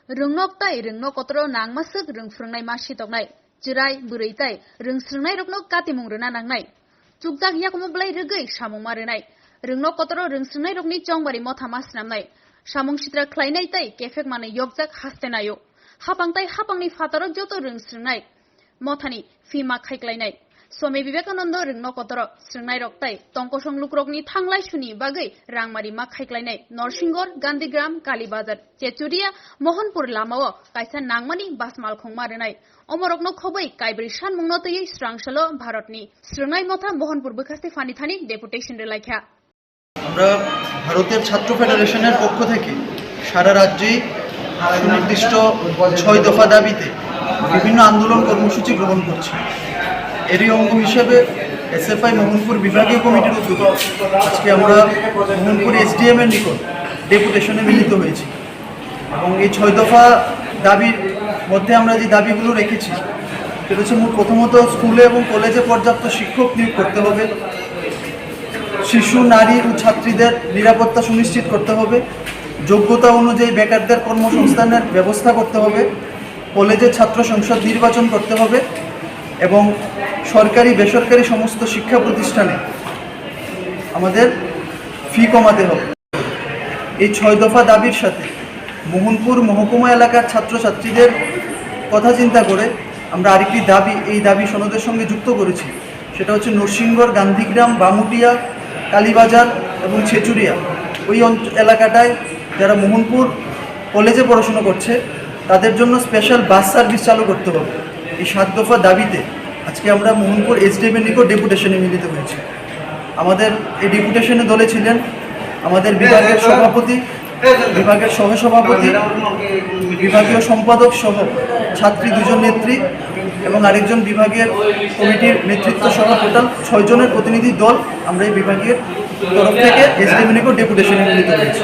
Rungnok tai rungnok kotro nangmasuk rungfrungnai masitoknai jirai burai tai rungsrungnai rokno katimung rena nangnai chukjak yakmu blai rugui samung marinai rungnok kotro rungsrungnai rokni chongbari mothama snamnai samung sitra khlainai tai kefek mane yokjak hastenayo hapangtai hapangni fataro joto rungsrungnai mothani fima khaiklainai Swami Vivekananda rungnok kotro srungnai roktai tongkosong lukrokni thanglai suni bagai rangmari ma khaiklainai Norsingor Gandhigram Kalibazar Chechuria Mohanpur lamao kaisa nangmani basmal khongmarinai omorokno khobai kaibri sanmungno tei srangsalo Bharatni srungnai motha Mohanpur bukhaste fanithani deputation relaikha আমরা ভারতের ছাত্র ফেডারেশনের পক্ষ থেকে সারা রাজ্যে সুনির্দিষ্ট 6 দফা দাবিতে বিভিন্ন আন্দোলন কর্মসূচি গ্রহণ করছি। এরই অঙ্গ হিসেবে এসএফআই মোহনপুর বিভাগীয় কমিটির উদ্যোগে আজকে আমরা মোহনপুর এসডিএম এর নিকট ডেপুটেশনে মিলিত হয়েছি এবং এই 6 দফা দাবির মধ্যে আমরা যে দাবিগুলো রেখেছি সেটা হচ্ছে প্রথমত স্কুলে এবং কলেজে পর্যাপ্ত শিক্ষক নিয়োগ করতে হবে, শিশু নারী ও ছাত্রীদের নিরাপত্তা সুনিশ্চিত করতে হবে, যোগ্যতা অনুযায়ী বেকারদের কর্মসংস্থানের ব্যবস্থা করতে হবে, কলেজের ছাত্র সংসদ নির্বাচন করতে হবে এবং সরকারি বেসরকারি সমস্ত শিক্ষা প্রতিষ্ঠানে আমাদের ফি কমাতে হবে। এই 6 দফা দাবির সাথে মোহনপুর মহকুমা এলাকার ছাত্রছাত্রীদের কথা চিন্তা করে আমরা আরেকটি দাবি এই দাবি সনদের সঙ্গে যুক্ত করেছি, সেটা হচ্ছে নরসিংগড় গান্ধীগ্রাম বামুটিয়া কালীবাজার এবং ছেচুরিয়া ওই এলাকাটায় যারা মোহনপুর কলেজে পড়াশোনা করছে তাদের জন্য স্পেশাল বাস সার্ভিস চালু করতে হবে। এই 7 দফা দাবিতে আজকে আমরা মোহনপুর এসডিএম এর নিকট ডেপুটেশনে মিলিত হয়েছি। আমাদের এই ডেপুটেশনে দলে ছিলেন আমাদের বিভাগের সভাপতি, বিভাগের সহসভাপতি, বিভাগীয় সম্পাদক সহ ছাত্রী 2 জন নেত্রী এবং আরেকজন বিভাগের কমিটির নেতৃত্ব সহ টোটাল 6 জনের প্রতিনিধি দল আমরা এই বিভাগের তরফ থেকে এসডিএম এর নিকট ডেপুটেশনে মিলিত হয়েছি।